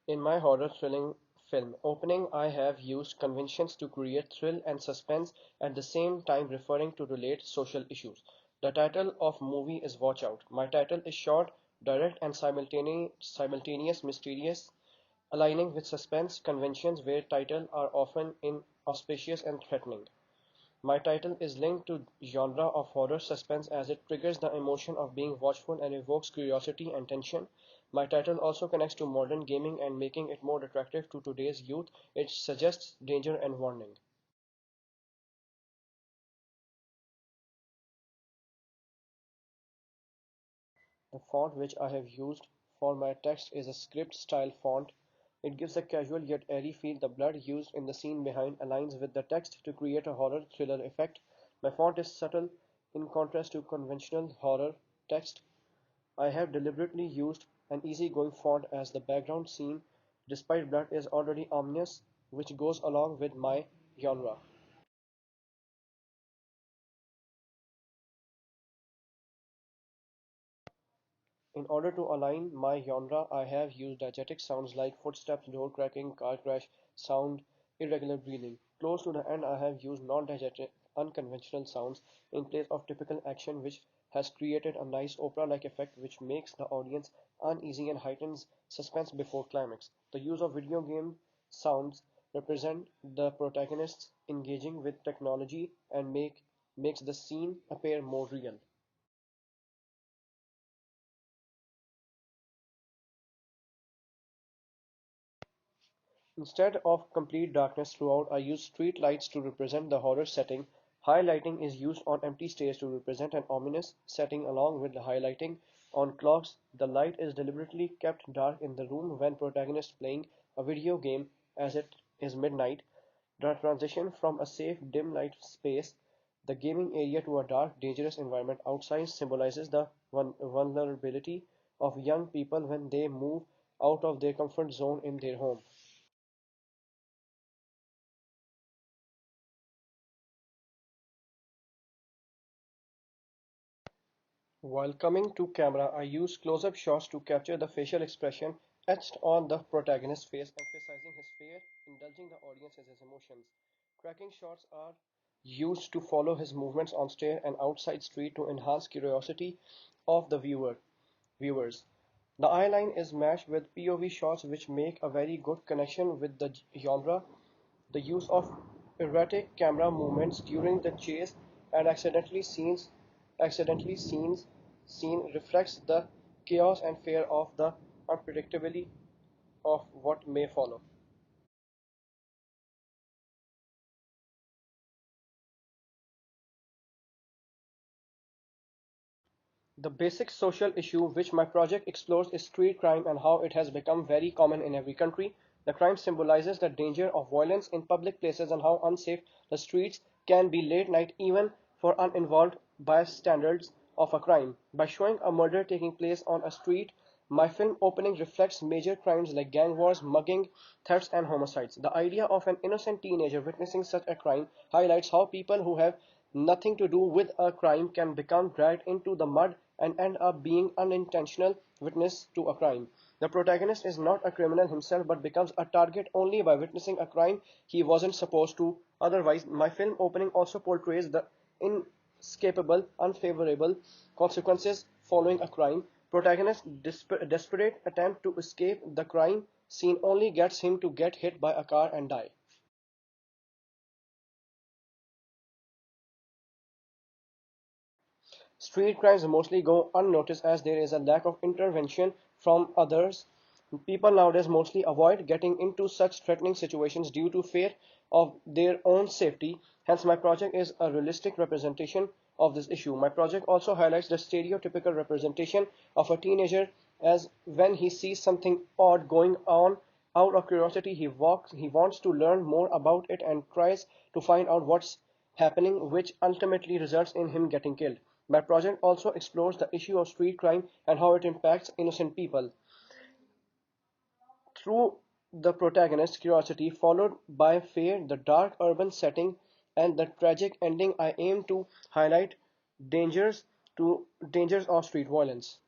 In my horror thrilling film opening, I have used conventions to create thrill and suspense at the same time referring to relate social issues. The title of movie is Watch Out. My title is short, direct and simultaneous mysterious, aligning with suspense conventions where titles are often inauspicious and threatening. My title is linked to genre of horror suspense as it triggers the emotion of being watchful and evokes curiosity and tension. My title also connects to modern gaming and making it more attractive to today's youth. It suggests danger and warning. The font which I have used for my text is a script style font. It gives a casual yet airy feel. The blood used in the scene behind aligns with the text to create a horror thriller effect. My font is subtle in contrast to conventional horror text. I have deliberately used an easygoing font as the background scene, despite blood, is already ominous, which goes along with my genre. In order to align my genre, I have used diegetic sounds like footsteps, door cracking, car crash, sound, irregular breathing. Close to the end, I have used non-diegetic, unconventional sounds in place of typical action, which has created a nice opera-like effect which makes the audience uneasy and heightens suspense before climax. The use of video game sounds represent the protagonists engaging with technology and makes the scene appear more real. Instead of complete darkness throughout, I use street lights to represent the horror setting. Highlighting is used on empty stage to represent an ominous setting along with the highlighting on clocks. The light is deliberately kept dark in the room when protagonist playing a video game as it is midnight. The transition from a safe dim light space, the gaming area to a dark dangerous environment outside symbolizes the vulnerability of young people when they move out of their comfort zone in their home. While coming to camera, I use close-up shots to capture the facial expression etched on the protagonist's face, emphasizing his fear, indulging the audience in his emotions. Tracking shots are used to follow his movements on stair and outside street to enhance curiosity of the viewers. The eye line is matched with POV shots which make a very good connection with the genre. The use of erratic camera movements during the chase and accidentally scenes scene reflects the chaos and fear of the unpredictability of what may follow. The basic social issue which my project explores is street crime and how it has become very common in every country. The crime symbolizes the danger of violence in public places and how unsafe the streets can be late night even for uninvolved bystanders of a crime. By showing a murder taking place on a street, my film opening reflects major crimes like gang wars, mugging, thefts, and homicides. The idea of an innocent teenager witnessing such a crime highlights how people who have nothing to do with a crime can become dragged into the mud and end up being unintentional witness to a crime. The protagonist is not a criminal himself but becomes a target only by witnessing a crime he wasn't supposed to. Otherwise, my film opening also portrays the inescapable, unfavorable consequences following a crime. Protagonist's desperate attempt to escape the crime scene only gets him to get hit by a car and die. Street crimes mostly go unnoticed as there is a lack of intervention from others. People nowadays mostly avoid getting into such threatening situations due to fear of their own safety. Hence, my project is a realistic representation of this issue. My project also highlights the stereotypical representation of a teenager as when he sees something odd going on out of curiosity he wants to learn more about it and tries to find out what's happening, which ultimately results in him getting killed. My project also explores the issue of street crime and how it impacts innocent people. Through the protagonist's curiosity, followed by fear, the dark urban setting, and the tragic ending, I aim to highlight dangers dangers of street violence.